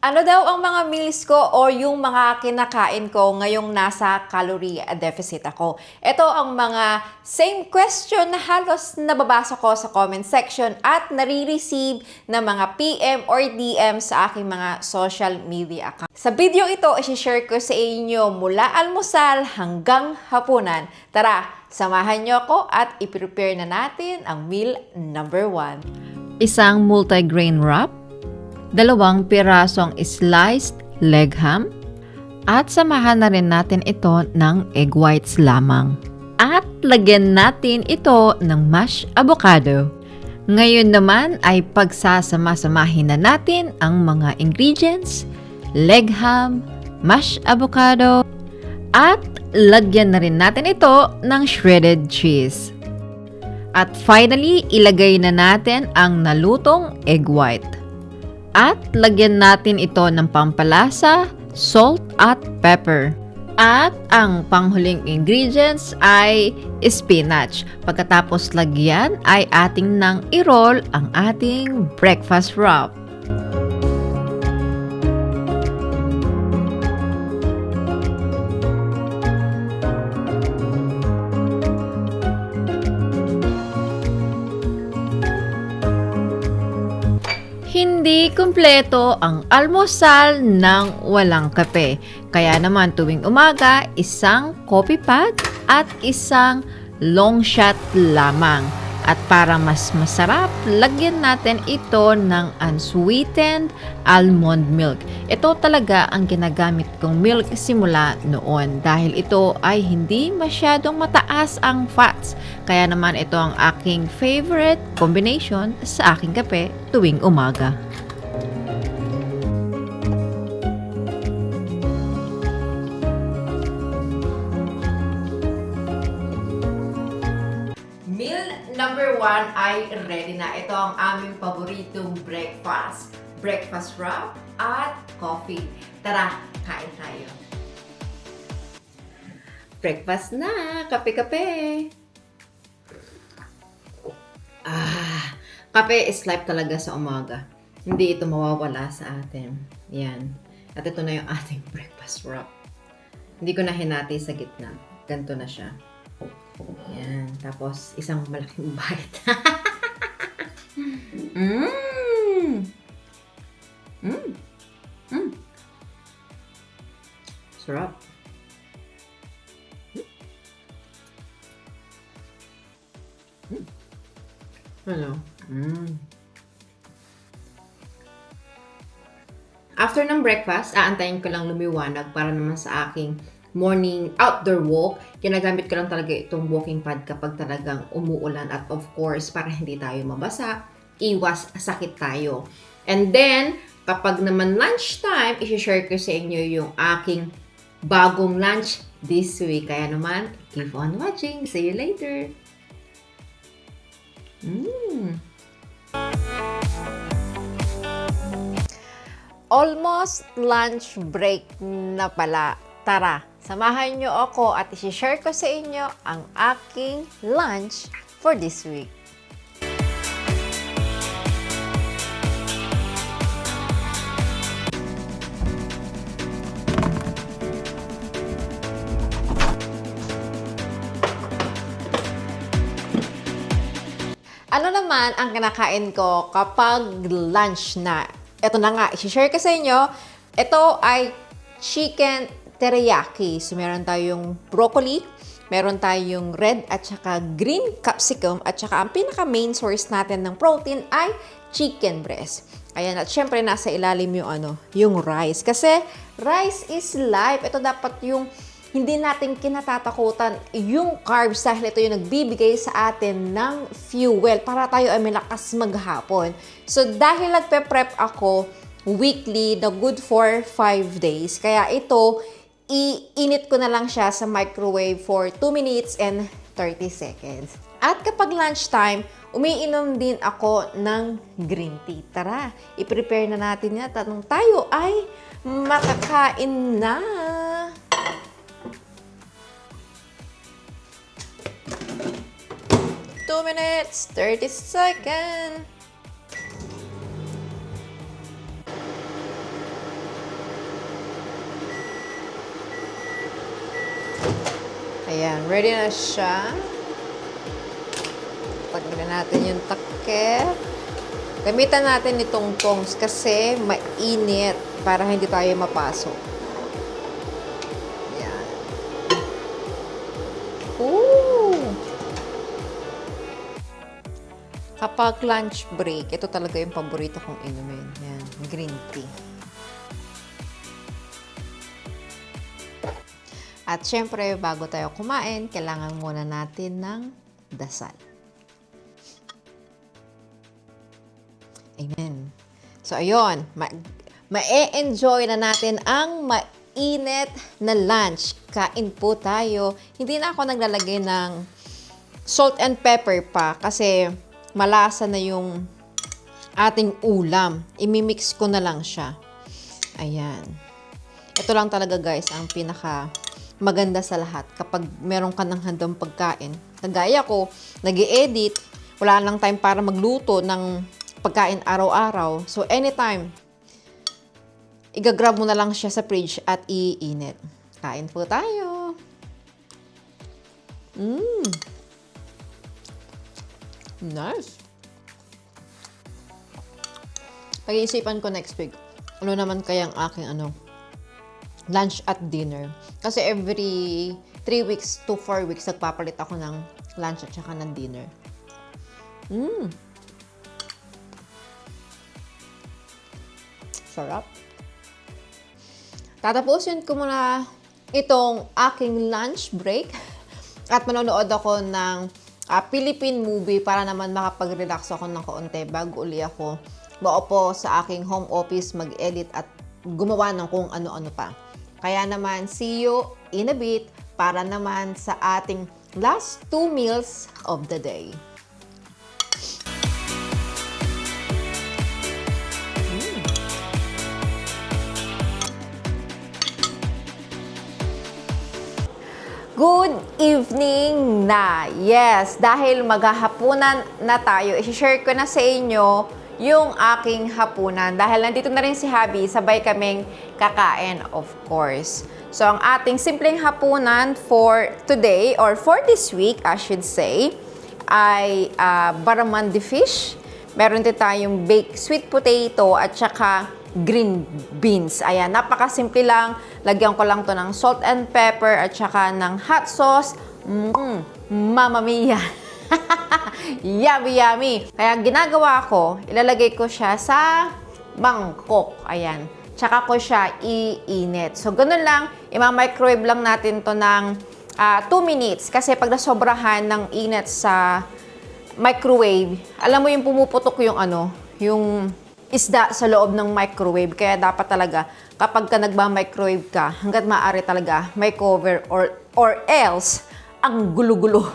Ano daw ang mga meals ko o yung mga kinakain ko ngayong nasa calorie deficit ako? Ito ang mga same question na halos nababasa ko sa comment section at nare-receive na mga PM or DM sa aking mga social media account. Sa video ito, isi-share ko sa inyo mula almusal hanggang hapunan. Tara, samahan nyo ako at i-prepare na natin ang meal number 1. Isang multigrain wrap, 2 pirasong sliced leg ham, at samahan na rin natin ito ng egg whites lamang. At lagyan natin ito ng mashed avocado. Ngayon naman ay pagsasama-samahin na natin ang mga ingredients, leg ham, mashed avocado, at lagyan na rin natin ito ng shredded cheese. At finally, ilagay na natin ang nalutong egg white. At lagyan natin ito ng pampalasa, salt at pepper. At ang panghuling ingredients ay spinach. Pagkatapos lagyan ay ating nang i-roll ang ating breakfast wrap. Hindi kumpleto ang almusal ng walang kape. Kaya naman tuwing umaga, isang coffee pad at isang long shot lamang. At para mas masarap, lagyan natin ito ng unsweetened almond milk. Ito talaga ang ginagamit kong milk simula noon dahil ito ay hindi masyadong mataas ang fats. Kaya naman ito ang aking favorite combination sa aking kape tuwing umaga. Meal number 1 ay ready na. Ito ang aming paboritong breakfast. Breakfast wrap at coffee. Tara, kain tayo. Breakfast na! Kape-kape! Kape is life talaga sa umaga. Hindi ito mawawala sa atin. Yan. At ito na yung ating breakfast wrap. Hindi ko na hinati sa gitna. Ganito na siya. Yan. Tapos, isang malaking bite. Sarap. Ano? After ng breakfast, aantayin ko lang lumiwanag para naman sa aking morning outdoor walk. Ginagamit ko lang talaga itong walking pad kapag talagang umuulan at of course, para hindi tayo mabasa, iwas sakit tayo. And then, kapag naman lunchtime, isi-share ko sa inyo yung aking bagong lunch this week. Kaya naman, keep on watching. See you later! Almost lunch break na pala. Tara, samahan nyo ako at isi-share ko sa inyo ang aking lunch for this week. Ano naman ang kinakain ko kapag lunch na? Ito na nga, isi-share ko sa inyo. Ito ay chicken teriyaki. So, meron tayong broccoli, meron tayong red at saka green capsicum, at saka ang pinaka-main source natin ng protein ay chicken breast. Ayan, at syempre nasa ilalim yung rice. Kasi rice is life. Ito dapat yung hindi natin kinatatakutan yung carbs dahil ito yung nagbibigay sa atin ng fuel para tayo ay malakas maghapon. So, dahil nagpe-prep ako weekly na good for 5 days, kaya ito, iinit ko na lang siya sa microwave for 2 minutes and 30 seconds. At kapag lunchtime, umiinom din ako ng green tea. Tara, i-prepare na natin yan. Tanong tayo ay makakain na. Two minutes, 30 seconds. Ayan, ready na siya. Tanggalin natin yung takip. Gamitan natin itong tongs kasi mainit para hindi tayo mapasok. Ayan. Ooh! Kapag lunch break, ito talaga yung paborito kong inumin. Yan, green tea. At syempre, bago tayo kumain, kailangan muna natin ng dasal. Amen. So, ayun. Ma-enjoy na natin ang mainit na lunch. Kain po tayo. Hindi na ako naglalagay ng salt and pepper pa kasi malasa na yung ating ulam. Imimix ko na lang siya. Ayan. Ito lang talaga guys ang pinaka maganda sa lahat kapag meron ka ng handang pagkain. Nagaya ko, nag-i-edit, wala lang time para magluto ng pagkain araw-araw. So, anytime, igagrab mo na lang siya sa fridge at iinit. Kain po tayo. Nice. Pag-iisipan ko next week, ano naman kayang aking lunch at dinner. Kasi every 3 weeks to 4 weeks, nagpapalit ako ng lunch at saka ng dinner. Sarap. Tatapusin ko muna itong aking lunch break at manonood ako ng Philippine movie para naman makapag-relax ako ng kaunti bago uli ako maupo sa aking home office, mag-edit at gumawa ng kung ano-ano pa. Kaya naman, see you in a bit para naman sa ating last 2 meals of the day. Good evening na! Yes, dahil maghahapunan na tayo, i-share ko na sa inyo yung aking hapunan. Dahil nandito na rin si Habi, sabay kaming kakain, of course. So, ang ating simpleng hapunan for today, or for this week, I should say, ay barramundi fish. Meron din tayong baked sweet potato at saka green beans. Ayan, napakasimple lang. Lagyan ko lang to ng salt and pepper at saka ng hot sauce. Mamma mia! Yummy, yummy! Kaya ginagawa ko, ilalagay ko siya sa mangkok. Ayan. Tsaka ko siya iinit. So, ganun lang. Ima-microwave lang natin to ng 2 minutes. Kasi pag nasobrahan ng init sa microwave, alam mo yung pumuputok yung yung isda sa loob ng microwave. Kaya dapat talaga, kapag ka nagba-microwave ka, hanggat maaari talaga, may cover or else, ang gulo-gulo,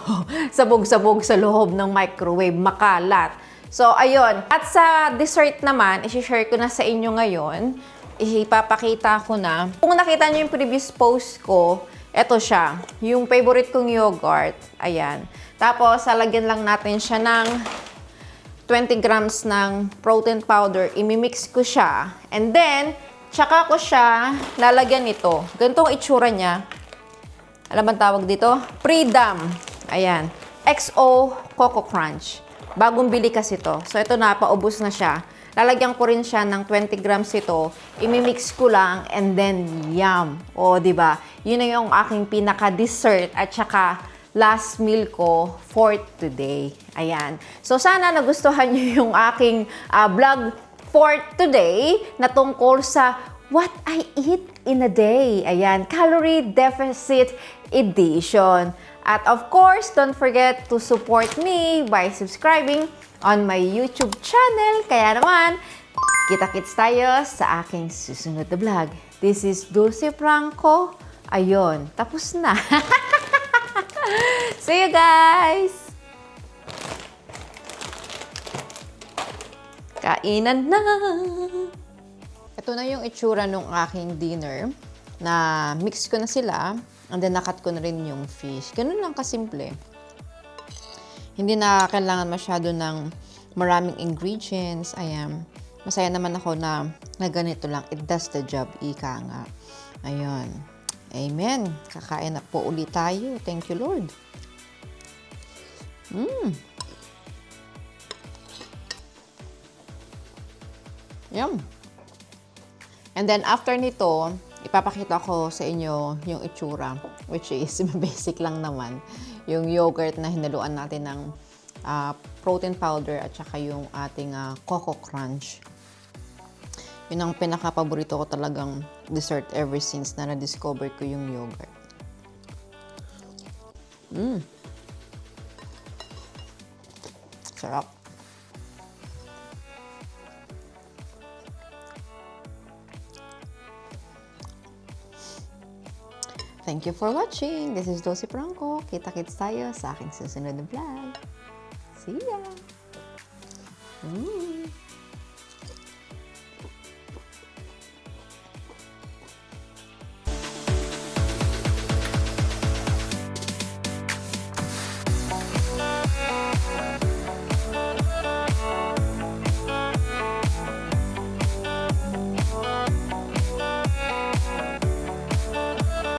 sabog-sabog sa loob ng microwave, makalat. So, ayun. At sa dessert naman, isi-share ko na sa inyo ngayon. Ipapakita ko na. Kung nakita nyo yung previous post ko, eto siya. Yung favorite kong yogurt. Ayan. Tapos, lalagyan lang natin siya ng 20 grams ng protein powder. Imimix ko siya. And then, tsaka ko siya lalagyan nito. Ganitong itsura niya. Alam ba tawag dito? Freedom. Ayan. XO Coco Crunch. Bagong bili kasi to. So, ito na. Paubos na siya. Lalagyan ko rin siya ng 20 grams ito. Imimix ko lang and then yum. O, diba? Yun na yung aking pinaka-dessert at saka last meal ko for today. Ayan. So, sana nagustuhan nyo yung aking vlog for today na tungkol sa what I eat in a day. Ayan. Calorie Deficit Edition. At of course, don't forget to support me by subscribing on my YouTube channel. Kaya naman, kita-kits tayo sa aking susunod na vlog. This is Dulce Franco. Ayun, tapos na. See you guys! Kainan na! Ito na yung itsura ng aking dinner na mix ko na sila and then nakat ko na rin yung fish. Ganun lang kasimple. Hindi na kailangan masyado ng maraming ingredients. Ayan. Masaya naman ako na ganito lang. It does the job. Ika nga. Ayun. Amen. Kakain na po ulit tayo. Thank you, Lord. Yum. And then, after nito, ipapakita ko sa inyo yung itsura, which is basic lang naman. Yung yogurt na hinaluan natin ng protein powder at saka yung ating Coco Crunch. Yun ang pinaka-paborito ko talagang dessert ever since na na-discover ko yung yogurt. Sarap. Thank you for watching. This is Josie Franco. Kita-kits tayo sa aking susunod na vlog. See ya!